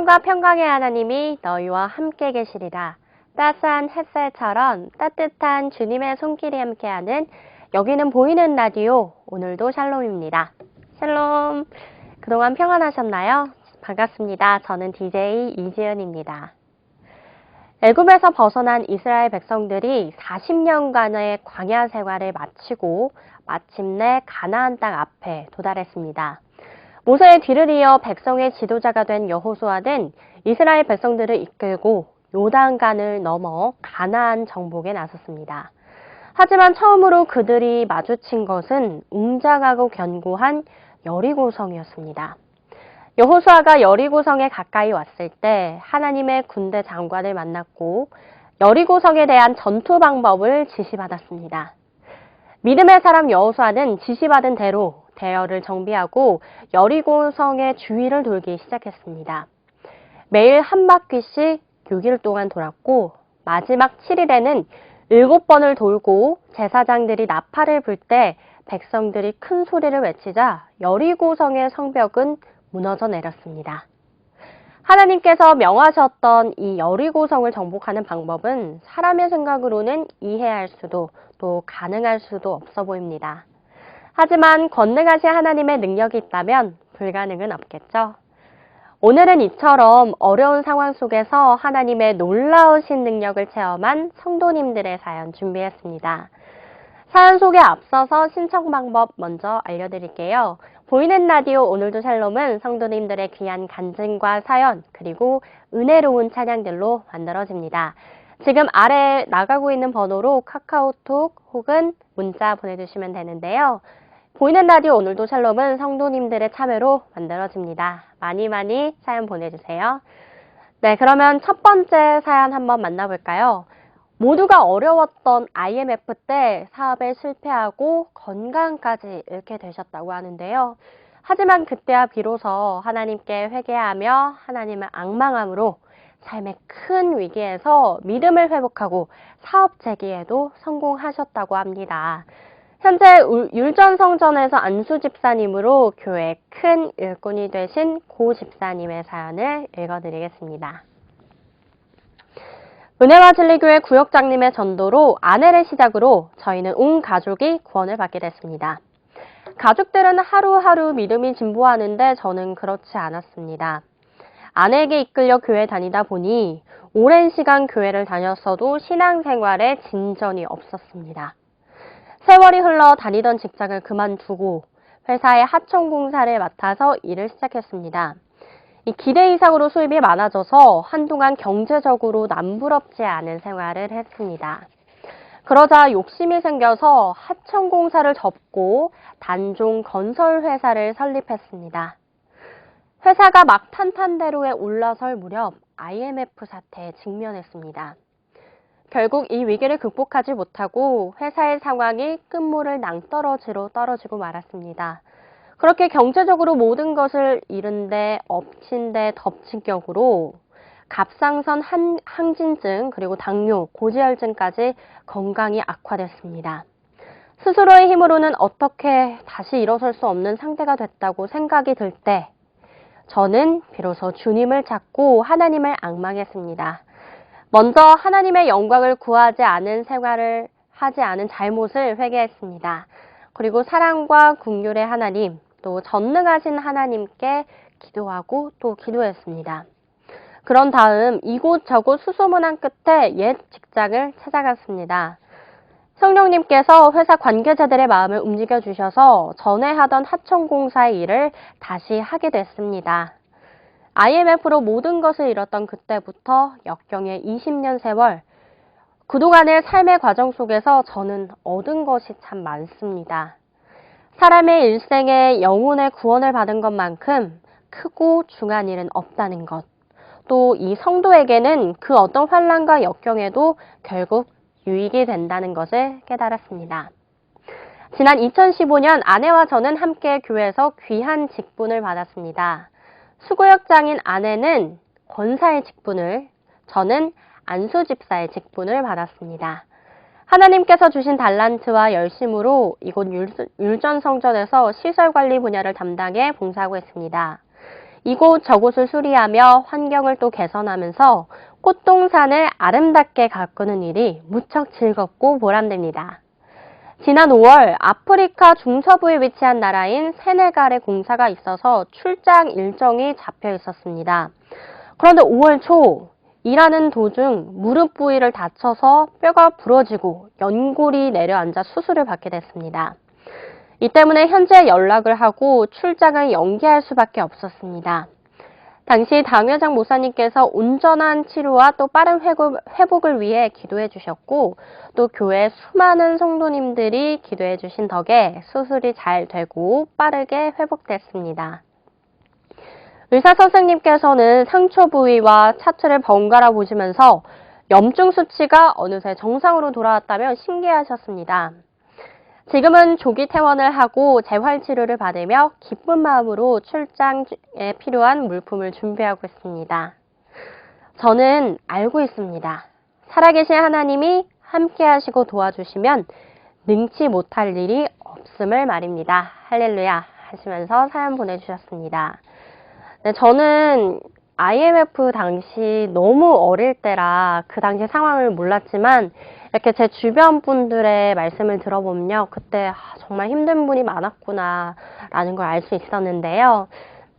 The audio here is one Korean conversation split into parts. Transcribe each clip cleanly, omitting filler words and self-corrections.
생명과 평강의 하나님이 너희와 함께 계시리라. 따스한 햇살처럼 따뜻한 주님의 손길이 함께하는 여기는 보이는 라디오, 오늘도 샬롬입니다. 샬롬, 그동안 평안하셨나요? 반갑습니다. 저는 DJ 이지은입니다. 애굽에서 벗어난 이스라엘 백성들이 40년간의 광야 생활을 마치고 마침내 가나안 땅 앞에 도달했습니다. 모세의 뒤를 이어 백성의 지도자가 된 여호수아는 이스라엘 백성들을 이끌고 요단강을 넘어 가나안 정복에 나섰습니다. 하지만 처음으로 그들이 마주친 것은 웅장하고 견고한 여리고성이었습니다. 여호수아가 여리고성에 가까이 왔을 때 하나님의 군대 장관을 만났고 여리고성에 대한 전투 방법을 지시받았습니다. 믿음의 사람 여호수아는 지시받은 대로 대열을 정비하고 여리고성의 주위를 돌기 시작했습니다. 매일 한 바퀴씩 6일 동안 돌았고 마지막 7일에는 7번을 돌고 제사장들이 나팔을 불 때 백성들이 큰 소리를 외치자 여리고성의 성벽은 무너져 내렸습니다. 하나님께서 명하셨던 이 여리고성을 정복하는 방법은 사람의 생각으로는 이해할 수도 또 가능할 수도 없어 보입니다. 하지만 권능하신 하나님의 능력이 있다면 불가능은 없겠죠. 오늘은 이처럼 어려운 상황 속에서 하나님의 놀라우신 능력을 체험한 성도님들의 사연 준비했습니다. 사연 소개 앞서서 신청 방법 먼저 알려드릴게요. 보이는 라디오 오늘도 샬롬은 성도님들의 귀한 간증과 사연 그리고 은혜로운 찬양들로 만들어집니다. 지금 아래 나가고 있는 번호로 카카오톡 혹은 문자 보내주시면 되는데요. 보이는 라디오 오늘도 샬롬은 성도님들의 참여로 만들어집니다. 많이 사연 보내주세요. 네, 그러면 첫 번째 사연 한번 만나볼까요? 모두가 어려웠던 IMF 때 사업에 실패하고 건강까지 잃게 되셨다고 하는데요. 하지만 그때야 비로소 하나님께 회개하며 하나님을 앙망함으로 삶의 큰 위기에서 믿음을 회복하고 사업 재기에도 성공하셨다고 합니다. 현재 율전성전에서 안수 집사님으로 교회 큰 일꾼이 되신 고 집사님의 사연을 읽어드리겠습니다. 은혜와 진리교회 구역장님의 전도로 아내를 시작으로 저희는 온 가족이 구원을 받게 됐습니다. 가족들은 하루하루 믿음이 진보하는데 저는 그렇지 않았습니다. 아내에게 이끌려 교회 다니다 보니 오랜 시간 교회를 다녔어도 신앙생활에 진전이 없었습니다. 세월이 흘러 다니던 직장을 그만두고 회사의 하청공사를 맡아서 일을 시작했습니다. 이 기대 이상으로 수입이 많아져서 한동안 경제적으로 남부럽지 않은 생활을 했습니다. 그러자 욕심이 생겨서 하청공사를 접고 단종 건설회사를 설립했습니다. 회사가 막 탄탄대로에 올라설 무렵 IMF 사태에 직면했습니다. 결국 이 위기를 극복하지 못하고 회사의 상황이 끝물을 낭떠러지로 떨어지고 말았습니다. 그렇게 경제적으로 모든 것을 잃은 데 엎친 데 덮친 격으로 갑상선 항진증 그리고 당뇨, 고지혈증까지 건강이 악화됐습니다. 스스로의 힘으로는 어떻게 다시 일어설 수 없는 상태가 됐다고 생각이 들 때 저는 비로소 주님을 찾고 하나님을 앙망했습니다. 먼저 하나님의 영광을 구하지 않은 생활을 하지 않은 잘못을 회개했습니다. 그리고 사랑과 긍휼의 하나님, 또 전능하신 하나님께 기도하고 또 기도했습니다. 그런 다음 이곳저곳 수소문한 끝에 옛 직장을 찾아갔습니다. 성령님께서 회사 관계자들의 마음을 움직여 주셔서 전에 하던 하청공사의 일을 다시 하게 됐습니다. IMF로 모든 것을 잃었던 그때부터 역경의 20년 세월, 그동안의 삶의 과정 속에서 저는 얻은 것이 참 많습니다. 사람의 일생에 영혼의 구원을 받은 것만큼 크고 중한 일은 없다는 것. 또 이 성도에게는 그 어떤 환난과 역경에도 결국 유익이 된다는 것을 깨달았습니다. 지난 2015년 아내와 저는 함께 교회에서 귀한 직분을 받았습니다. 수구역장인 아내는 권사의 직분을, 저는 안수집사의 직분을 받았습니다. 하나님께서 주신 달란트와 열심으로 이곳 율전성전에서 시설관리 분야를 담당해 봉사하고 있습니다. 이곳 저곳을 수리하며 환경을 또 개선하면서 꽃동산을 아름답게 가꾸는 일이 무척 즐겁고 보람됩니다. 지난 5월 아프리카 중서부에 위치한 나라인 세네갈에 공사가 있어서 출장 일정이 잡혀 있었습니다. 그런데 5월 초 일하는 도중 무릎 부위를 다쳐서 뼈가 부러지고 연골이 내려앉아 수술을 받게 됐습니다. 이 때문에 현재 연락을 하고 출장을 연기할 수밖에 없었습니다. 당시 당회장 목사님께서 온전한 치료와 또 빠른 회복을 위해 기도해 주셨고 또 교회 수많은 성도님들이 기도해 주신 덕에 수술이 잘 되고 빠르게 회복됐습니다. 의사 선생님께서는 상처 부위와 차트를 번갈아 보시면서 염증 수치가 어느새 정상으로 돌아왔다며 신기해하셨습니다. 지금은 조기 퇴원을 하고 재활치료를 받으며 기쁜 마음으로 출장에 필요한 물품을 준비하고 있습니다. 저는 알고 있습니다. 살아계신 하나님이 함께 하시고 도와주시면 능치 못할 일이 없음을 말입니다. 할렐루야 하시면서 사연 보내주셨습니다. 네, 저는 IMF 당시 너무 어릴 때라 그 당시 상황을 몰랐지만 이렇게 제 주변 분들의 말씀을 들어보면요. 그때 정말 힘든 분이 많았구나 라는 걸 알 수 있었는데요.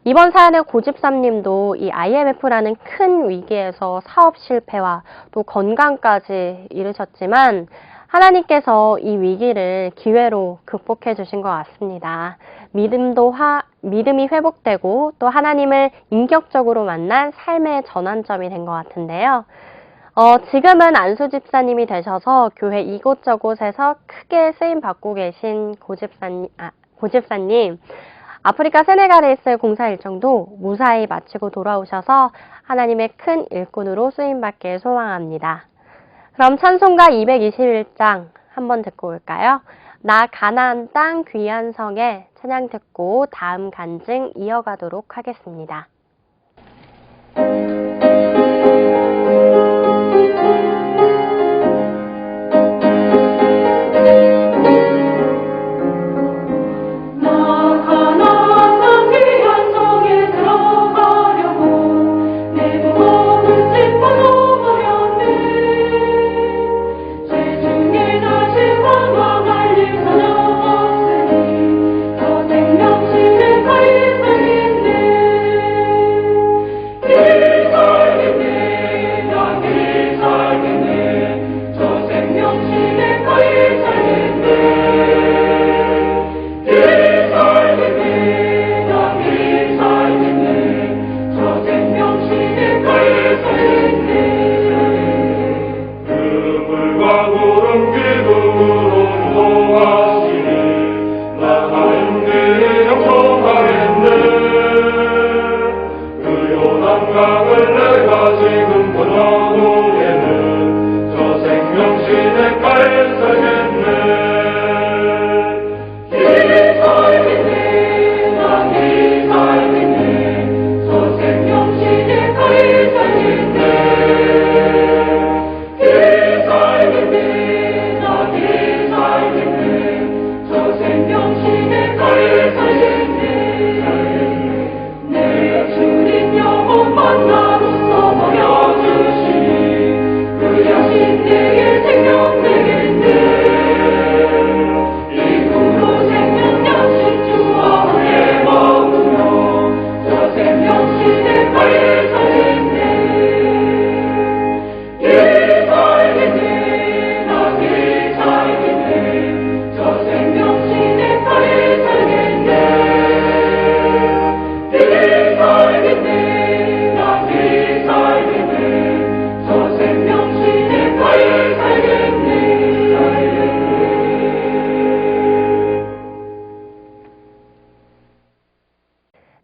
이번 사연의 고집사님도 이 IMF라는 큰 위기에서 사업 실패와 또 건강까지 잃으셨지만 하나님께서 이 위기를 기회로 극복해 주신 것 같습니다. 믿음이 회복되고 또 하나님을 인격적으로 만난 삶의 전환점이 된 것 같은데요. 지금은 안수 집사님이 되셔서 교회 이곳저곳에서 크게 쓰임 받고 계신 고집사님, 아프리카 세네갈에 있을 공사 일정도 무사히 마치고 돌아오셔서 하나님의 큰 일꾼으로 쓰임 받길 소망합니다. 그럼 찬송가 221장 한번 듣고 올까요? 나 가나안 땅 귀한 성에 찬양 듣고 다음 간증 이어가도록 하겠습니다.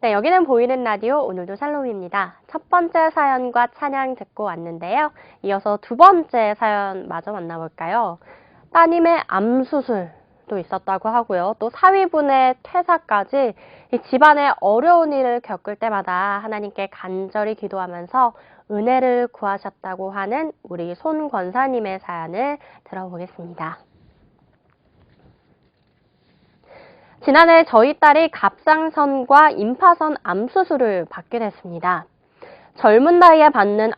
네, 여기는 보이는 라디오 오늘도 샬롬입니다. 첫 번째 사연과 찬양 듣고 왔는데요. 이어서 두 번째 사연 마저 만나볼까요? 따님의 암수술도 있었다고 하고요. 또 사위분의 퇴사까지 이 집안의 어려운 일을 겪을 때마다 하나님께 간절히 기도하면서 은혜를 구하셨다고 하는 우리 손 권사님의 사연을 들어보겠습니다. 지난해 저희 딸이 갑상선과 임파선 암수술을 받게 됐습니다. 젊은 나이에 받는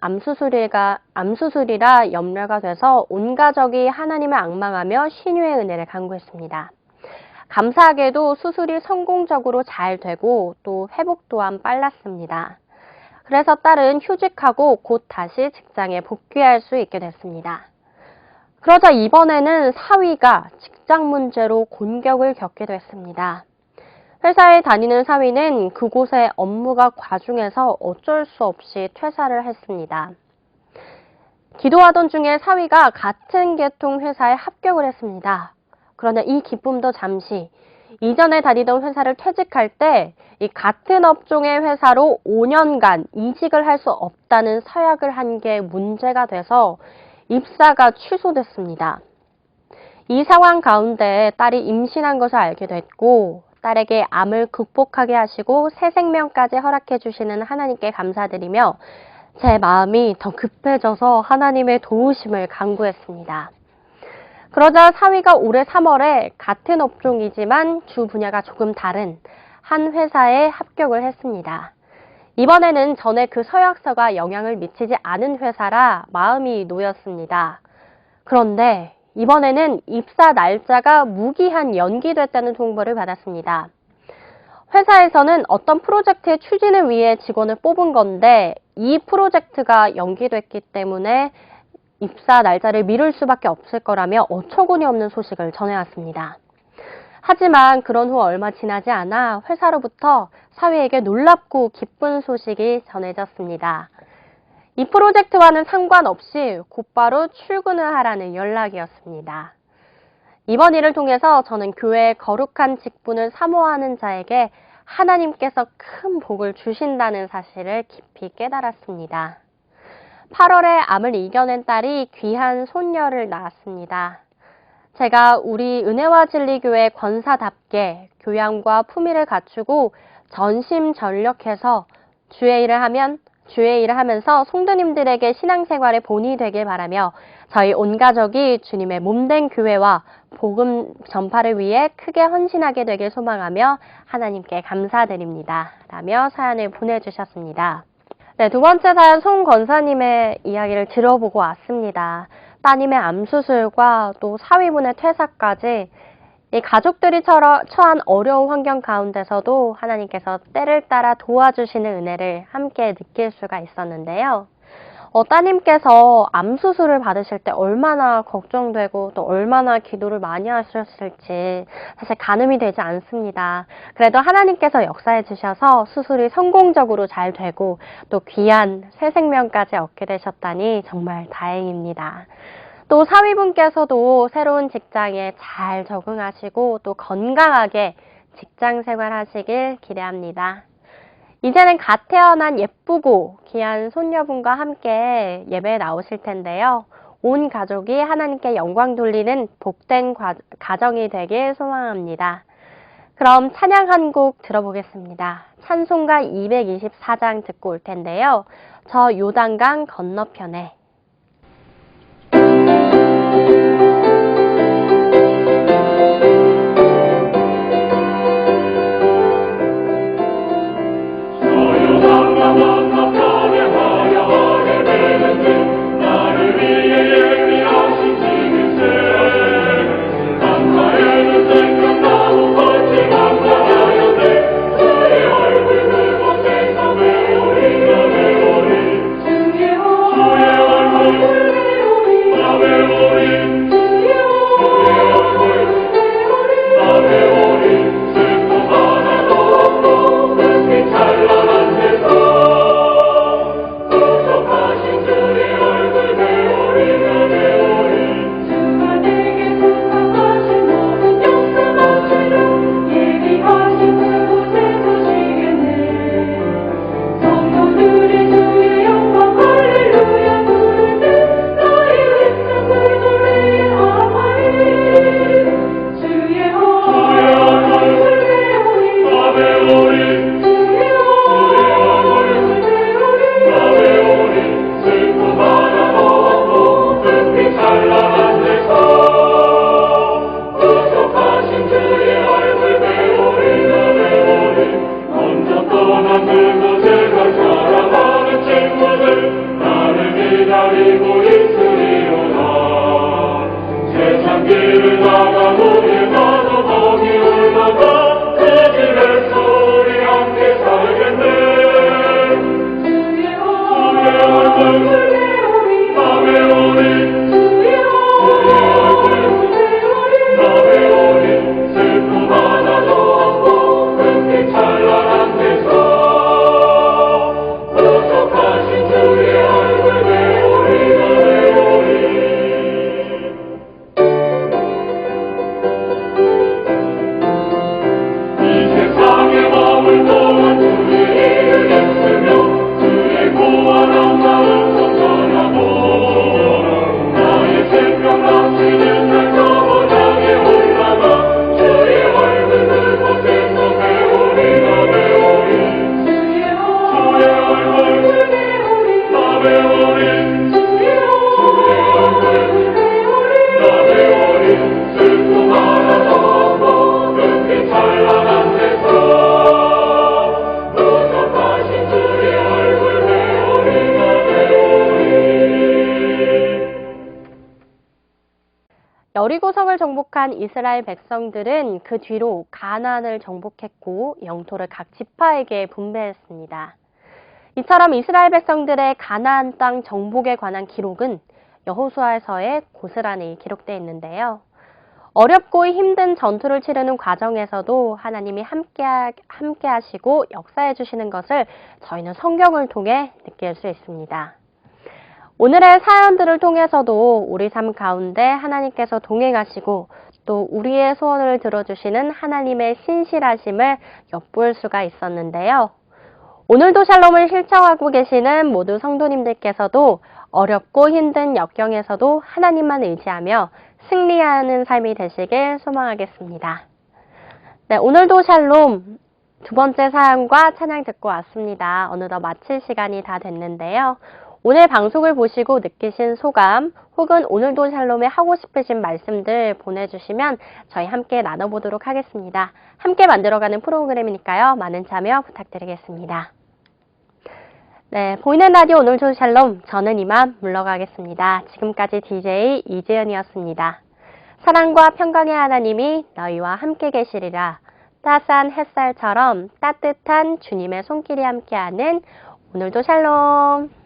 암수술이라 염려가 돼서 온 가족이 하나님을 앙망하며 신유의 은혜를 간구했습니다. 감사하게도 수술이 성공적으로 잘 되고 또 회복 또한 빨랐습니다. 그래서 딸은 휴직하고 곧 다시 직장에 복귀할 수 있게 됐습니다. 그러자 이번에는 사위가 직장 문제로 곤격을 겪게 됐습니다. 회사에 다니는 사위는 그곳의 업무가 과중해서 어쩔 수 없이 퇴사를 했습니다. 기도하던 중에 사위가 같은 계통 회사에 합격을 했습니다. 그러나 이 기쁨도 잠시, 이전에 다니던 회사를 퇴직할 때 이 같은 업종의 회사로 5년간 이직을 할 수 없다는 서약을 한 게 문제가 돼서 입사가 취소됐습니다. 이 상황 가운데 딸이 임신한 것을 알게 됐고 딸에게 암을 극복하게 하시고 새 생명까지 허락해 주시는 하나님께 감사드리며 제 마음이 더 급해져서 하나님의 도우심을 간구했습니다. 그러자 사위가 올해 3월에 같은 업종이지만 주 분야가 조금 다른 한 회사에 합격을 했습니다. 이번에는 전에 그 서약서가 영향을 미치지 않은 회사라 마음이 놓였습니다. 그런데 이번에는 입사 날짜가 무기한 연기됐다는 통보를 받았습니다. 회사에서는 어떤 프로젝트의 추진을 위해 직원을 뽑은 건데 이 프로젝트가 연기됐기 때문에 입사 날짜를 미룰 수밖에 없을 거라며 어처구니 없는 소식을 전해왔습니다. 하지만 그런 후 얼마 지나지 않아 회사로부터 사위에게 놀랍고 기쁜 소식이 전해졌습니다. 이 프로젝트와는 상관없이 곧바로 출근을 하라는 연락이었습니다. 이번 일을 통해서 저는 교회의 거룩한 직분을 사모하는 자에게 하나님께서 큰 복을 주신다는 사실을 깊이 깨달았습니다. 8월에 암을 이겨낸 딸이 귀한 손녀를 낳았습니다. 제가 우리 은혜와 진리교회 권사답게 교양과 품위를 갖추고 전심전력해서 주의 일을 하면서 성도님들에게 신앙생활의 본이 되길 바라며 저희 온 가족이 주님의 몸된 교회와 복음 전파를 위해 크게 헌신하게 되길 소망하며 하나님께 감사드립니다. 라며 사연을 보내주셨습니다. 네, 두 번째 사연 송 권사님의 이야기를 들어보고 왔습니다. 따님의 암수술과 또 사위분의 퇴사까지 이 가족들이 처한 어려운 환경 가운데서도 하나님께서 때를 따라 도와주시는 은혜를 함께 느낄 수가 있었는데요. 따님께서 암수술을 받으실 때 얼마나 걱정되고 또 얼마나 기도를 많이 하셨을지 사실 가늠이 되지 않습니다. 그래도 하나님께서 역사해 주셔서 수술이 성공적으로 잘 되고 또 귀한 새 생명까지 얻게 되셨다니 정말 다행입니다. 또 사위분께서도 새로운 직장에 잘 적응하시고 또 건강하게 직장 생활하시길 기대합니다. 이제는 갓 태어난 예쁘고 귀한 손녀분과 함께 예배에 나오실 텐데요. 온 가족이 하나님께 영광 돌리는 복된 가정이 되길 소망합니다. 그럼 찬양 한 곡 들어보겠습니다. 찬송가 224장 듣고 올 텐데요. 저 요단강 건너편에 주의 어린 주여 나의 어린 슬픔 하나 넘어 그 찬란한 데서 무섭하신 주의 얼굴 여리고성을 정복한 이스라엘 백성들은 그 뒤로 가나안을 정복했고 영토를 각 지파에게 분배했습니다. 이처럼 이스라엘 백성들의 가나안 땅 정복에 관한 기록은 여호수아서에 고스란히 기록되어 있는데요. 어렵고 힘든 전투를 치르는 과정에서도 하나님이 함께 하시고 역사해 주시는 것을 저희는 성경을 통해 느낄 수 있습니다. 오늘의 사연들을 통해서도 우리 삶 가운데 하나님께서 동행하시고 또 우리의 소원을 들어주시는 하나님의 신실하심을 엿볼 수가 있었는데요. 오늘도 샬롬을 실천하고 계시는 모든 성도님들께서도 어렵고 힘든 역경에서도 하나님만 의지하며 승리하는 삶이 되시길 소망하겠습니다. 네, 오늘도 샬롬 두 번째 사연과 찬양 듣고 왔습니다. 어느덧 마칠 시간이 다 됐는데요. 오늘 방송을 보시고 느끼신 소감 혹은 오늘도 샬롬에 하고 싶으신 말씀들 보내주시면 저희 함께 나눠보도록 하겠습니다. 함께 만들어가는 프로그램이니까요. 많은 참여 부탁드리겠습니다. 네, 보이는 라디오 오늘도 샬롬 저는 이만 물러가겠습니다. 지금까지 DJ 이재현이었습니다. 사랑과 평강의 하나님이 너희와 함께 계시리라. 따스한 햇살처럼 따뜻한 주님의 손길이 함께하는 오늘도 샬롬.